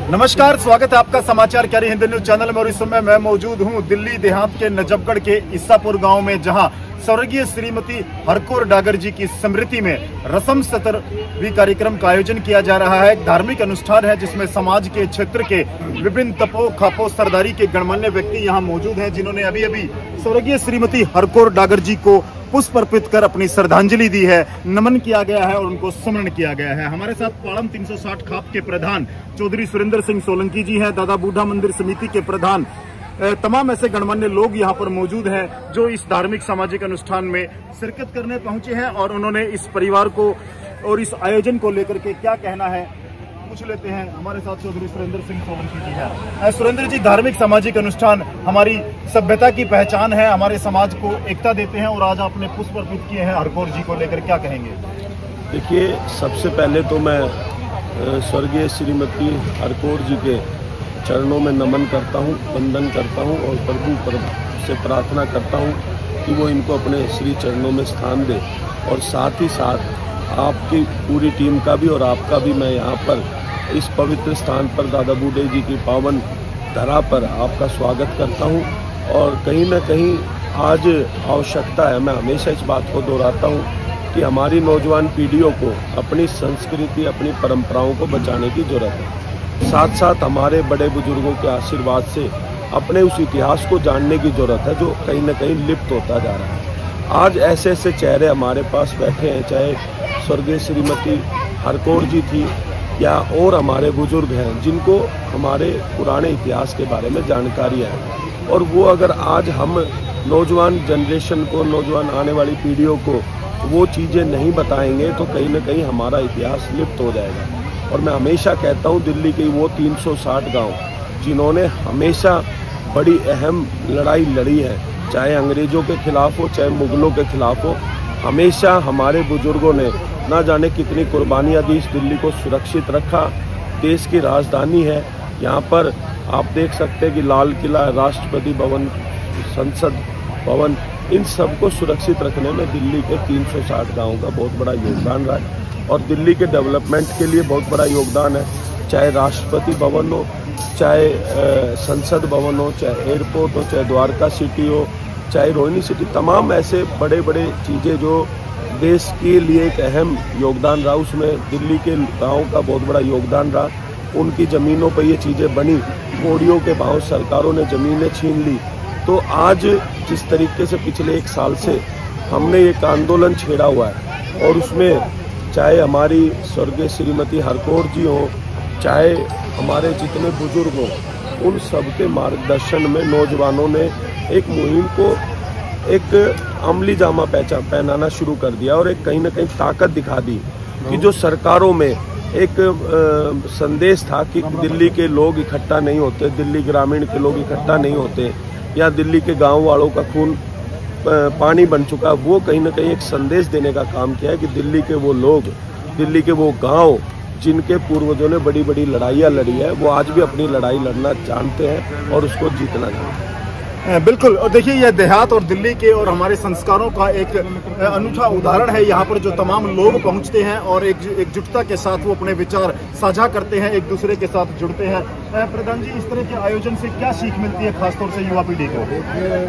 नमस्कार, स्वागत है आपका समाचार कैरी हिंदी न्यूज चैनल में। और इस समय मैं मौजूद हूं दिल्ली देहात के नजफगढ़ के ईसापुर गांव में, जहां स्वर्गीय श्रीमती हरकोर डागर जी की स्मृति में रसम सतरवीं कार्यक्रम का आयोजन किया जा रहा है। एक धार्मिक अनुष्ठान है जिसमें समाज के क्षेत्र के विभिन्न तपो खापो सरदारी के गणमान्य व्यक्ति यहां मौजूद हैं, जिन्होंने अभी अभी स्वर्गीय श्रीमती हरकोर डागर जी को पुष्प अर्पित कर अपनी श्रद्धांजलि दी है, नमन किया गया है और उनको स्मरण किया गया है। हमारे साथ पाड़म 360 खाप के प्रधान चौधरी सुरेंद्र सिंह सोलंकी जी हैं, दादा बूढ़ा मंदिर समिति के प्रधान, तमाम ऐसे गणमान्य लोग यहाँ पर मौजूद हैं जो इस धार्मिक सामाजिक अनुष्ठान में शिरकत करने पहुंचे हैं। और उन्होंने इस परिवार को और इस आयोजन को लेकर के क्या कहना है पूछ लेते हैं। हमारे साथ चौधरी सुरेंद्र सिंह सोलंकी जी हैं। सुरेंद्र जी, धार्मिक सामाजिक अनुष्ठान हमारी सभ्यता की पहचान है, हमारे समाज को एकता देते हैं, और आज आपने पुष्प अर्पित किए हैं हरकोर जी को लेकर, क्या कहेंगे? देखिए, सबसे पहले तो मैं स्वर्गीय श्रीमती हरकोर जी के चरणों में नमन करता हूँ, वंदन करता हूँ और प्रभु से प्रार्थना करता हूँ कि वो इनको अपने श्री चरणों में स्थान दे। और साथ ही साथ आपकी पूरी टीम का भी और आपका भी मैं यहाँ पर इस पवित्र स्थान पर दादा बूढ़े जी की पावन धरा पर आपका स्वागत करता हूँ। और कहीं न कहीं आज आवश्यकता है, मैं हमेशा इस बात को दोहराता हूँ कि हमारी नौजवान पीढ़ियों को अपनी संस्कृति, अपनी परंपराओं को बचाने की जरूरत है। साथ साथ हमारे बड़े बुजुर्गों के आशीर्वाद से अपने उस इतिहास को जानने की जरूरत है जो कहीं न कहीं लिप्त होता जा रहा है। आज ऐसे ऐसे चेहरे हमारे पास बैठे हैं, चाहे स्वर्गीय श्रीमती हरकोर जी थी या और हमारे बुजुर्ग हैं, जिनको हमारे पुराने इतिहास के बारे में जानकारी है। और वो अगर आज हम नौजवान जनरेशन को, नौजवान आने वाली पीढ़ियों को वो चीज़ें नहीं बताएंगे तो कहीं न कहीं हमारा इतिहास लिप्त हो जाएगा। और मैं हमेशा कहता हूँ, दिल्ली के वो 360 गांव जिन्होंने हमेशा बड़ी अहम लड़ाई लड़ी है, चाहे अंग्रेजों के खिलाफ हो, चाहे मुगलों के खिलाफ हो, हमेशा हमारे बुजुर्गों ने ना जाने कितनी कुर्बानियाँ दी, इस दिल्ली को सुरक्षित रखा। देश की राजधानी है, यहाँ पर आप देख सकते हैं कि लाल किला, राष्ट्रपति भवन, संसद भवन, इन सबको सुरक्षित रखने में दिल्ली के 360 गाँव का बहुत बड़ा योगदान रहा है। और दिल्ली के डेवलपमेंट के लिए बहुत बड़ा योगदान है, चाहे राष्ट्रपति भवन हो, चाहे संसद भवन हो, चाहे एयरपोर्ट हो, चाहे द्वारका सिटी हो, चाहे रोहिणी सिटी, तमाम ऐसे बड़े बड़े चीज़ें जो देश के लिए एक अहम योगदान रहा, उसमें दिल्ली के गाँव का बहुत बड़ा योगदान रहा। उनकी ज़मीनों पर ये चीज़ें बनी, कोड़ियों के भाव सरकारों ने ज़मीनें छीन ली। तो आज जिस तरीके से पिछले 1 साल से हमने एक आंदोलन छेड़ा हुआ है, और उसमें चाहे हमारी स्वर्गीय श्रीमती हरकोर जी हो, चाहे हमारे जितने बुजुर्ग हों, उन सबके मार्गदर्शन में नौजवानों ने एक मुहिम को एक अमली जामा पहनाना शुरू कर दिया और एक कहीं न कहीं ताकत दिखा दी कि जो सरकारों में एक संदेश था कि दिल्ली के लोग इकट्ठा नहीं होते, दिल्ली ग्रामीण के लोग इकट्ठा नहीं होते, या दिल्ली के गांव वालों का खून पानी बन चुका, वो कहीं ना कहीं एक संदेश देने का काम किया है कि दिल्ली के वो लोग, दिल्ली के वो गांव जिनके पूर्वजों ने बड़ी बड़ी लड़ाइयाँ लड़ी है, वो आज भी अपनी लड़ाई लड़ना जानते हैं और उसको जीतना जानते हैं। बिल्कुल। और देखिए, यह देहात और दिल्ली के और हमारे संस्कारों का एक अनूठा उदाहरण है। यहाँ पर जो तमाम लोग पहुँचते हैं और एकजुटता के साथ वो अपने विचार साझा करते हैं, एक दूसरे के साथ जुड़ते हैं। प्रधान जी, इस तरह के आयोजन से क्या सीख मिलती है खासतौर से युवा पीढ़ी को?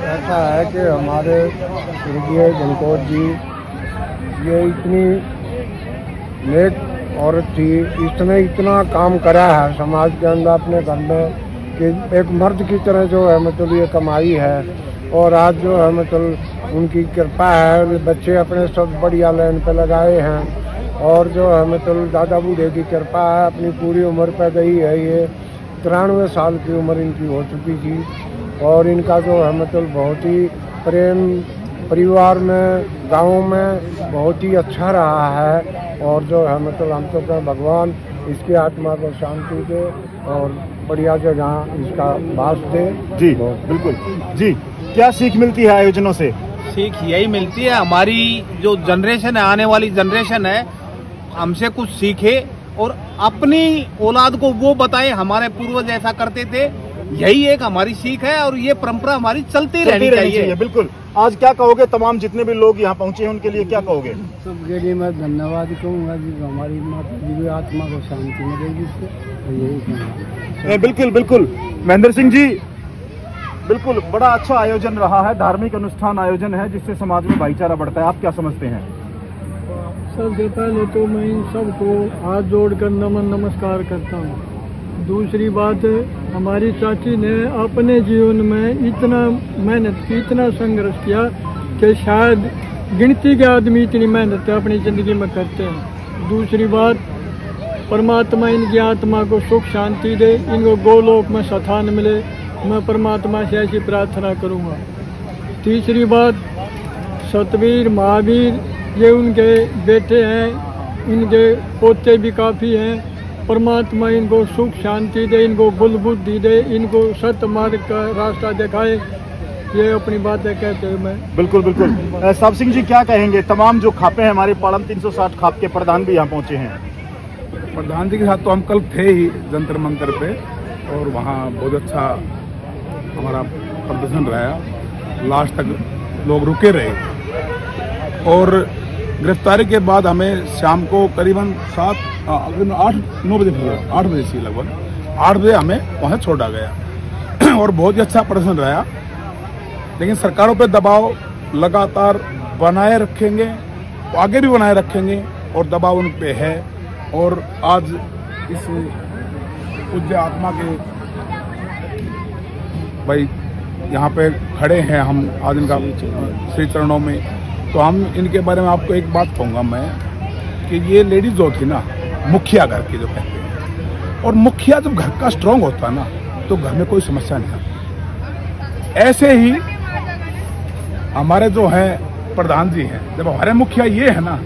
ऐसा है कि हमारे स्वर्गीय हरकोर जी ये इतनी नेक औरत थी, इसने इतना काम करा है समाज के अंदर अपने घर में कि एक मर्द की तरह जो है मतलब ये कमाई है। और आज जो है मतलब उनकी कृपा है, बच्चे अपने सब बढ़िया लाइन पे लगाए हैं। और जो है मतलब दादा बूढ़े की कृपा है, अपनी पूरी उम्र पे गई है, ये 93 साल की उम्र इनकी हो चुकी थी। और इनका जो है मतलब बहुत ही प्रेम परिवार में, गाँव में बहुत ही अच्छा रहा है। और जो है मतलब हम तो कहें भगवान इसकी आत्मा को शांति दे और बढ़िया जगह इसका वास दे। जी बिल्कुल जी। क्या सीख मिलती है आयोजनों से? सीख यही मिलती है, हमारी जो जनरेशन है, आने वाली जनरेशन है, हमसे कुछ सीखे और अपनी औलाद को वो बताए हमारे पूर्वज ऐसा करते थे। यही एक हमारी सीख है और ये परंपरा हमारी चलती रहनी चाहिए। बिल्कुल। आज क्या कहोगे, तमाम जितने भी लोग यहाँ पहुँचे हैं उनके लिए क्या कहोगे? सबके लिए मैं धन्यवाद कहूँगा जी, हमारी माता जी की आत्मा को शांति मिलेगी इससे, यही कहूँगा। बिल्कुल बिल्कुल महेंद्र सिंह जी, बिल्कुल बड़ा अच्छा आयोजन रहा है, धार्मिक अनुष्ठान आयोजन है जिससे समाज में भाईचारा बढ़ता है, आप क्या समझते हैं? सबसे पहले तो मैं इन सबको हाथ जोड़कर नमन नमस्कार करता हूँ। दूसरी बात, हमारी चाची ने अपने जीवन में इतना मेहनत की, इतना संघर्ष किया कि शायद गिनती के आदमी इतनी मेहनत अपनी ज़िंदगी में करते हैं। दूसरी बात, परमात्मा इनकी आत्मा को सुख शांति दे, इनको गोलोक में स्थान मिले, मैं परमात्मा से ऐसी प्रार्थना करूँगा। तीसरी बात, सतवीर महावीर ये उनके बेटे हैं, इनके पोते भी काफ़ी हैं, परमात्मा इनको सुख शांति दे, इनको बुल बुद्धि दे, इनको सत्य मार्ग का रास्ता दिखाए, ये अपनी बातें कहते हैं। मैं बिल्कुल बिल्कुल साहब सिंह जी क्या कहेंगे? तमाम जो खापे हैं हमारे पालम 360 खाप के प्रधान भी यहाँ पहुँचे हैं। प्रधान जी के साथ तो हम कल थे ही जंतर मंतर पे, और वहाँ बहुत अच्छा हमारा प्रदर्शन रहा, लास्ट तक लोग रुके रहे। और गिरफ्तारी के बाद हमें शाम को करीबन 8-9 बजे, 8 बजे से लगभग 8 बजे हमें वहाँ छोड़ा गया और बहुत ही अच्छा प्रदर्शन रहा। लेकिन सरकारों पे दबाव लगातार बनाए रखेंगे, आगे भी बनाए रखेंगे और दबाव उन पे है। और आज इस पूज्य आत्मा के भाई यहाँ पे खड़े हैं हम आज इनका श्री चरणों में, तो हम इनके बारे में आपको एक बात कहूँगा मैं कि ये लेडीज जो थी ना, मुखिया घर की जो कहते हैं, और मुखिया जब घर का स्ट्रांग होता है ना तो घर में कोई समस्या नहीं आती। ऐसे ही हमारे जो हैं प्रधान जी हैं, जब हमारे मुखिया ये है ना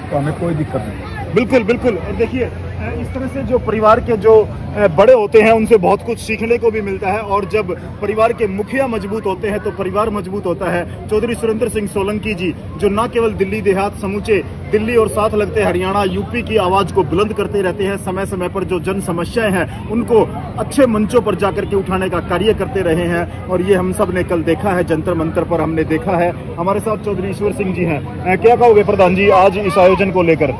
तो हमें कोई दिक्कत नहीं। बिल्कुल बिल्कुल, और देखिए इस तरह से जो परिवार के जो बड़े होते हैं उनसे बहुत कुछ सीखने को भी मिलता है, और जब परिवार के मुखिया मजबूत होते हैं तो परिवार मजबूत होता है। चौधरी सुरेंद्र सिंह सोलंकी जी जो न केवल दिल्ली देहात, समूचे दिल्ली और साथ लगते हरियाणा यूपी की आवाज को बुलंद करते रहते हैं, समय समय पर जो जन समस्याएं हैं उनको अच्छे मंचों पर जाकर के उठाने का कार्य करते रहे हैं, और ये हम सब ने कल देखा है, जंतर मंतर पर हमने देखा है। हमारे साथ चौधरी ईश्वर सिंह जी हैं, क्या कहोगे प्रधान जी आज इस आयोजन को लेकर?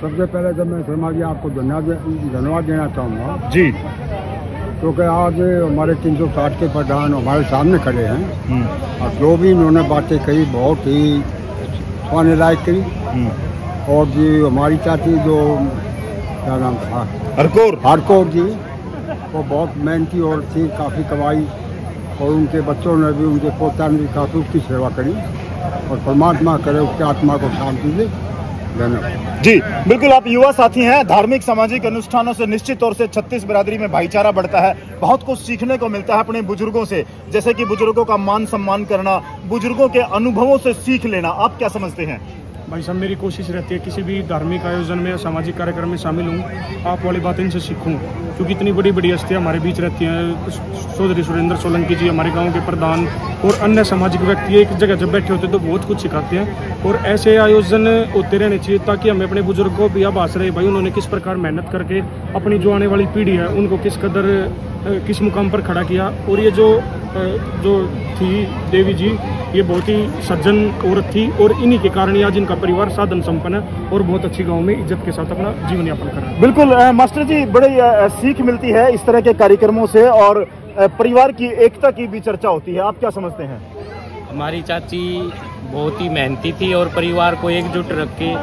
सबसे पहले तो मैं शर्मा जी आपको धन्यवाद देना चाहूँगा जी, क्योंकि आज हमारे 360 के प्रधान हमारे सामने खड़े हैं और जो भी उन्होंने बातें कही बहुत ही सुनने लायक करी। और जी हमारी चाची जो क्या नाम था, हरकौर जी, वो बहुत मेहनती और थी, काफ़ी कमाई, और उनके बच्चों ने भी, उनके पोता ने भी काफ़ी उसकी सेवा करी, और परमात्मा करे उसकी आत्मा को शांति दे। जी बिल्कुल, आप युवा साथी हैं, धार्मिक सामाजिक अनुष्ठानों से निश्चित तौर से छत्तीस बिरादरी में भाईचारा बढ़ता है, बहुत कुछ सीखने को मिलता है अपने बुजुर्गों से, जैसे कि बुजुर्गों का मान सम्मान करना, बुजुर्गों के अनुभवों से सीख लेना। आप क्या समझते हैं? भाई साहब, मेरी कोशिश रहती है किसी भी धार्मिक आयोजन में या सामाजिक कार्यक्रम में शामिल हूँ, आप वाली बातें इनसे सीखूँ, क्योंकि इतनी बड़ी बड़ी हस्तियाँ हमारे बीच रहती हैं। चौधरी सुरेंद्र सोलंकी जी हमारे गांव के प्रधान और अन्य सामाजिक व्यक्ति एक जगह जब बैठे होते तो बहुत कुछ सिखाते हैं, और ऐसे आयोजन होते रहने चाहिए ताकि हमें अपने बुजुर्गों को भी आभास रहे भाई उन्होंने किस प्रकार मेहनत करके अपनी जो आने वाली पीढ़ी है उनको किस कदर किस मुकाम पर खड़ा किया। और ये जो थी देवी जी, ये बहुत ही सज्जन औरत थी, और इन्हीं के कारण आज इनका परिवार साधन संपन्न है और बहुत अच्छी गांव में इज्जत के साथ अपना जीवन यापन कर रहा है। बिल्कुल मास्टर जी, बड़ी सीख मिलती है इस तरह के कार्यक्रमों से, और परिवार की एकता की भी चर्चा होती है। आप क्या समझते हैं? हमारी चाची बहुत ही मेहनती थी और परिवार को एकजुट रख के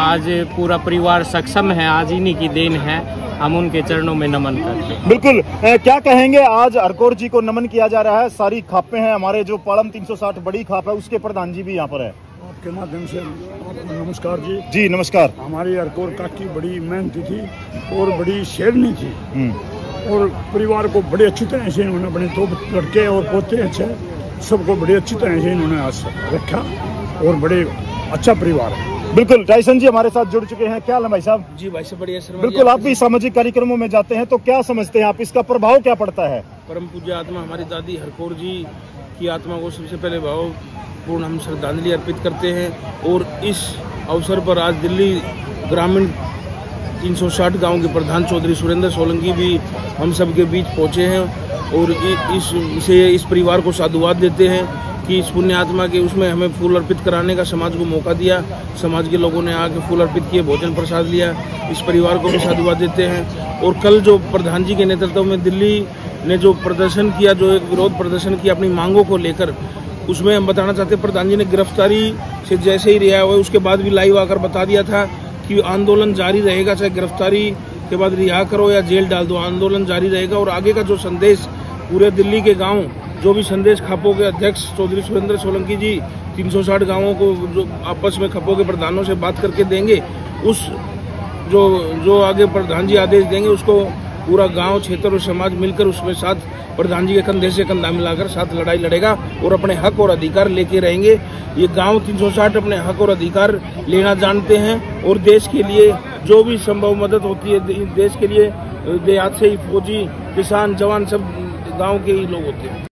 आज पूरा परिवार सक्षम है, आज इन्हीं की देन है, हम उनके चरणों में नमन करते हैं। बिल्कुल, क्या कहेंगे? आज हरकौर जी को नमन किया जा रहा है, सारी खापें हैं, हमारे जो पालम 360 बड़ी खाप है उसके प्रधान जी भी यहाँ पर है। आपके माध्यम से नमस्कार जी। जी नमस्कार। हमारी हरकौर काकी बड़ी मेहनती थी और बड़ी शेरनी थी, और परिवार को बड़े अच्छी तरह से इन्होंने, अपने 2 लड़के और पोते अच्छे, सबको बड़े अच्छी तरह से इन्होंने रखा, और बड़े अच्छा परिवार है। बिल्कुल, टाइसन जी हमारे साथ जुड़ चुके हैं। क्या हाल है भाई साहब? जी भाई साहब बढ़िया सर। बिल्कुल, आप भी सामाजिक कार्यक्रमों में जाते हैं तो क्या समझते हैं आप, इसका प्रभाव क्या पड़ता है? परम पूज्य आत्मा हमारी दादी हरकौर जी की आत्मा को सबसे पहले भावपूर्ण हम श्रद्धांजलि अर्पित करते हैं, और इस अवसर पर आज दिल्ली ग्रामीण 360 गांव के प्रधान चौधरी सुरेंद्र सोलंकी भी हम सब के बीच पहुंचे हैं, और इस परिवार को साधुवाद देते हैं कि इस पुण्य आत्मा के उसमें हमें फूल अर्पित कराने का समाज को मौका दिया। समाज के लोगों ने आके फूल अर्पित किए, भोजन प्रसाद लिया। इस परिवार को भी साधुवाद देते हैं। और कल जो प्रधान जी के नेतृत्व में दिल्ली ने जो प्रदर्शन किया, जो एक विरोध प्रदर्शन किया अपनी मांगों को लेकर, उसमें हम बताना चाहते हैं प्रधान जी ने गिरफ्तारी से जैसे ही रिहा हुए उसके बाद भी लाइव आकर बता दिया था कि आंदोलन जारी रहेगा, चाहे गिरफ्तारी के बाद रिहा करो या जेल डाल दो, आंदोलन जारी रहेगा। और आगे का जो संदेश पूरे दिल्ली के गांव, जो भी संदेश खपो के अध्यक्ष चौधरी सुरेंद्र सोलंकी जी 360 गांवों को जो आपस में खपो के प्रधानों से बात करके देंगे, उस जो आगे प्रधान जी आदेश देंगे उसको पूरा गांव, क्षेत्र और समाज मिलकर उसमें साथ प्रधान जी के कंधे से कंधा मिलाकर साथ लड़ाई लड़ेगा और अपने हक और अधिकार लेके रहेंगे। ये गांव 360 अपने हक और अधिकार लेना जानते हैं और देश के लिए जो भी संभव मदद होती है, देश के लिए देहात से ही फौजी, किसान, जवान सब गांव के ही लोग होते हैं।